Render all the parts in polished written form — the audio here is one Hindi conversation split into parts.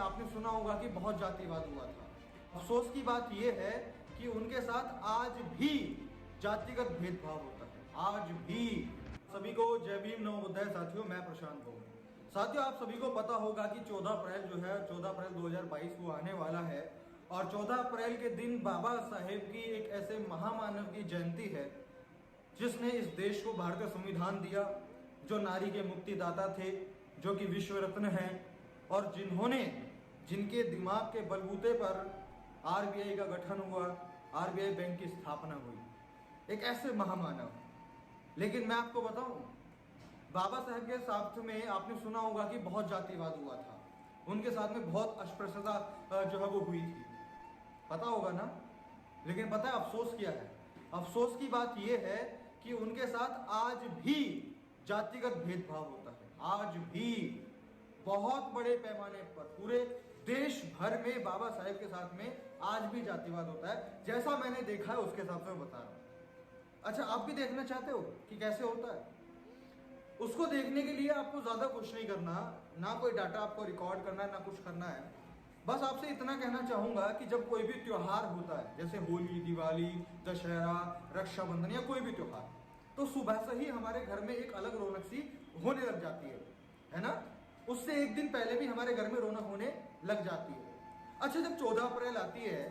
आपने सुना होगा कि बहुत जातिवाद हुआ था। अफसोस की बात यह है कि उनके साथ आज भी जातिगत भेदभाव होता है, आज भी। सभी को जय भीम नमो बुद्धाय साथियों, मैं प्रशांत हूँ। साथियों, आप सभी को पता होगा कि 14 अप्रैल जो है 14 अप्रैल 2022 वो आने वाला है और 14 अप्रैल के दिन बाबा साहेब की एक ऐसे महामानव की जयंती है जिसने इस देश को भारतीय संविधान दिया, जो नारी के मुक्तिदाता थे, जो कि विश्व रत्न हैं और जिनके दिमाग के बलबूते पर आरबीआई का गठन हुआ, आरबीआई बैंक की स्थापना हुई। एक ऐसे महामानव। लेकिन मैं आपको बताऊं, बाबा साहेब के साथ में आपने सुना होगा कि बहुत जातिवाद हुआ था, उनके साथ में बहुत अस्पृश्यता जो है वो हुई थी, पता होगा ना। लेकिन पता है अफसोस क्या है? अफसोस की बात यह है कि उनके साथ आज भी जातिगत भेदभाव होता है, आज भी बहुत बड़े पैमाने पर पूरे देश भर में बाबा साहेब के साथ में आज भी जातिवाद होता है। जैसा मैंने देखा है उसके हिसाब से मैं बता रहा हूं। अच्छा, आप भी देखना चाहते हो कि कैसे होता है? उसको देखने के लिए आपको ज्यादा कुछ नहीं करना, ना कोई डाटा आपको रिकॉर्ड करना है, ना कुछ करना है। बस आपसे इतना कहना चाहूंगा कि जब कोई भी त्योहार होता है, जैसे होली, दिवाली, दशहरा, रक्षाबंधन या कोई भी त्योहार, तो सुबह से ही हमारे घर में एक अलग रौनक सी होने लग जाती है ना। उससे एक दिन पहले भी हमारे घर में रौनक होने लग जाती है। अच्छा, जब 14 अप्रैल आती है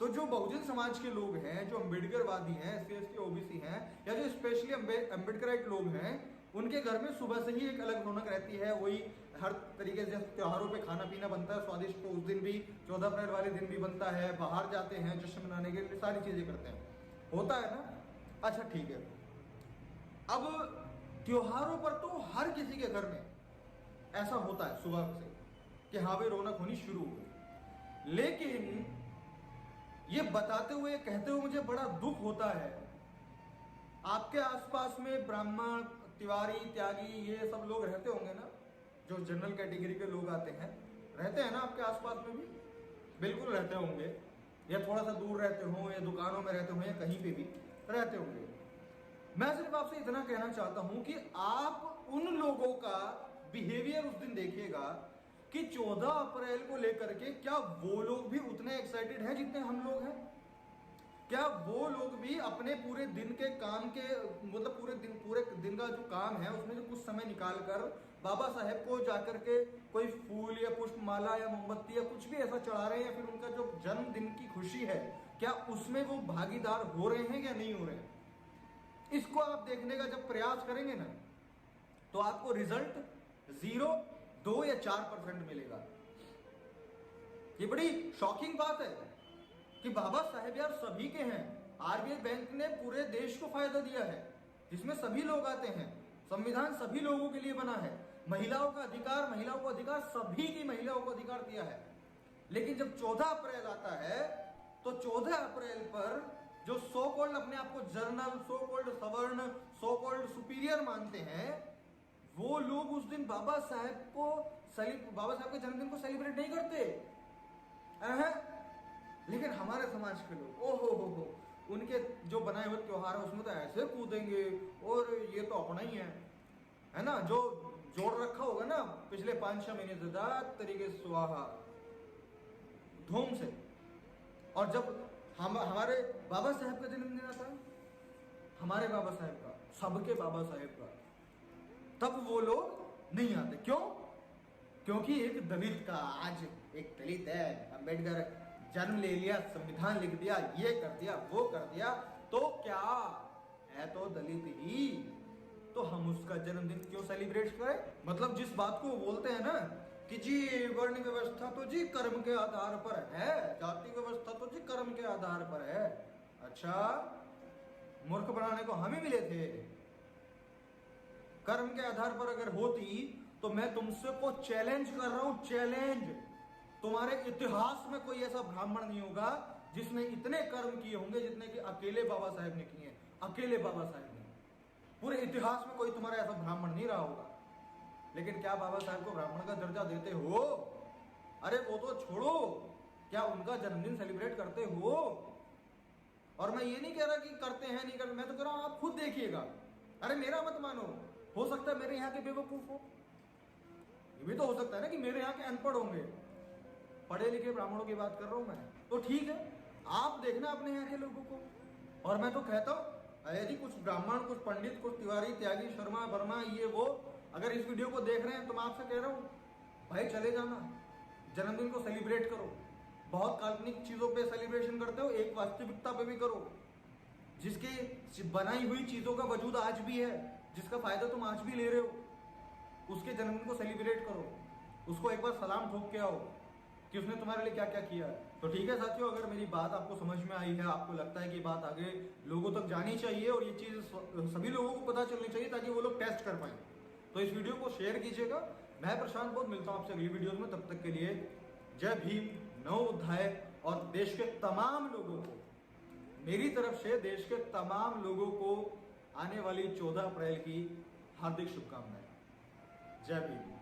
तो जो बहुजन समाज के लोग हैं, जो अम्बेडकरवादी हैं, SC ST OBC हैं, या जो स्पेशली अम्बेडकराइट लोग हैं, उनके घर में सुबह से ही एक अलग रौनक रहती है। वही हर तरीके से त्योहारों पे खाना पीना बनता है स्वादिष्ट, तो उस दिन भी 14 अप्रैल वाले दिन भी बनता है। बाहर जाते हैं जश्न मनाने के लिए, सारी चीजें करते हैं, होता है ना। अच्छा ठीक है, अब त्योहारों पर तो हर किसी के घर में ऐसा होता है सुबह से कि हाँ भाई रौनक होनी शुरू हो गई। लेकिन ये बताते हुए, कहते हुए मुझे बड़ा दुख होता है, आपके आसपास में ब्राह्मण, तिवारी, त्यागी, ये सब लोग रहते होंगे ना, जो जनरल कैटेगरी के लोग आते हैं, रहते हैं ना आपके आसपास में भी? बिल्कुल रहते होंगे, या थोड़ा सा दूर रहते हो, या दुकानों में रहते हो, या कहीं पे भी रहते होंगे। मैं सिर्फ आपसे इतना कहना चाहता हूं कि आप उन लोगों का बिहेवियर उस दिन देखिएगा कि 14 अप्रैल को लेकर के क्या वो लोग भी उतने एक्साइटेड हैं जितने हम लोग हैं? क्या वो लोग भी अपने पूरे दिन के काम के, मतलब पूरे दिन का जो काम है उसमें जो कुछ समय निकाल कर बाबा साहेब को जाकर के कोई फूल या पुष्पमाला या मोमबत्ती या कुछ भी ऐसा चढ़ा रहे हैं, या फिर उनका जो जन्मदिन की खुशी है, क्या उसमें वो भागीदार हो रहे हैं या नहीं हो रहे हैं? इसको आप देखने का जब प्रयास करेंगे ना, तो आपको रिजल्ट 0, 2 या 4% मिलेगा। ये बड़ी शॉकिंग बात है कि बाबा साहेब यार सभी के हैं। आरबीआई बैंक ने पूरे देश को फायदा दिया है, जिसमें सभी लोग आते हैं। संविधान सभी लोगों के लिए बना है। महिलाओं का अधिकार, सभी की महिलाओं को अधिकार दिया है। लेकिन जब 14 अप्रैल आता है तो 14 अप्रैल पर जो सो कॉल्ड अपने आप को जर्नल, सो कॉल्ड सवर्ण, सो कॉल्ड सुपीरियर मानते हैं, वो लोग उस दिन बाबा साहेब के जन्मदिन को सेलिब्रेट नहीं करते। लेकिन हमारे समाज के लोग ओहो उनके जो बनाए हुए त्योहार है उसमें तो ऐसे कूदेंगे, और ये तो अपना ही है ना, जो जोड़ रखा होगा ना पिछले 5-6 महीने से तरीके से स्वाहा धूम से। और जब हमारे बाबा साहेब का जन्मदिन आता है, हमारे बाबा साहेब का, सबके बाबा साहेब का, तब वो लोग नहीं आते। क्यों? क्योंकि एक दलित का, आज एक दलित है, अम्बेडकर जन्म ले लिया, संविधान लिख दिया, ये कर दिया, वो कर दिया, तो क्या है, तो दलित ही, तो हम उसका जन्मदिन क्यों सेलिब्रेट करें? मतलब जिस बात को वो बोलते हैं ना कि जी वर्ण व्यवस्था तो जी कर्म के आधार पर है, जाति व्यवस्था तो जी कर्म के आधार पर है। अच्छा, मूर्ख बनाने को हम ही मिले थे। कर्म के आधार पर अगर होती तो मैं तुमसे को चैलेंज कर रहा हूं, चैलेंज। तुम्हारे इतिहास में कोई ऐसा ब्राह्मण नहीं होगा जिसने इतने कर्म किए होंगे जितने कि अकेले बाबा साहेब ने किए हैं, अकेले बाबा साहेब ने। पूरे इतिहास में कोई तुम्हारा ऐसा ब्राह्मण नहीं रहा होगा। लेकिन क्या बाबा साहेब को ब्राह्मण का दर्जा देते हो? अरे वो तो छोड़ो, क्या उनका जन्मदिन सेलिब्रेट करते हो? और मैं ये नहीं कह रहा कि करते हैं नहीं करते, मैं तो कह रहा हूं आप खुद देखिएगा। अरे मेरा मत मानो, हो सकता है मेरे यहाँ के बेवकूफ हो, ये भी तो हो सकता है ना कि मेरे यहाँ के अनपढ़ होंगे, पढ़े लिखे ब्राह्मणों की बात कर रहा हूँ मैं। तो ठीक है, आप देखना अपने यहाँ के लोगों को। और मैं तो कहता हूँ यदि कुछ ब्राह्मण, कुछ पंडित, कुछ तिवारी, त्यागी, शर्मा, वर्मा, ये वो अगर इस वीडियो को देख रहे हैं तो मैं आपसे कह रहा हूँ भाई चले जाना, जन्मदिन को सेलिब्रेट करो। बहुत काल्पनिक चीजों पे सेलिब्रेशन करते हो, एक वास्तविकता पे भी करो। जिसके बनाई हुई चीजों का वजूद आज भी है, जिसका फायदा तुम आज भी ले रहे हो, उसके जन्मदिन को सेलिब्रेट करो। उसको एक बार सलाम ठोक के आओ कि उसने तुम्हारे लिए क्या क्या किया है। तो ठीक है साथियों, अगर मेरी बात आपको समझ में आई है, आपको लगता है कि बात आगे लोगों तक जानी चाहिए और ये चीज सभी लोगों को पता चलनी चाहिए ताकि वो लोग टेस्ट कर पाए, तो इस वीडियो को शेयर कीजिएगा। मैं प्रशांत बहुत मिलता हूं आपसे अगली वीडियो में। तब तक के लिए जय भीम, नवोदय। और देश के तमाम लोगों को मेरी तरफ से, देश के तमाम लोगों को आने वाली 14 अप्रैल की हार्दिक शुभकामनाएं। जय भीम।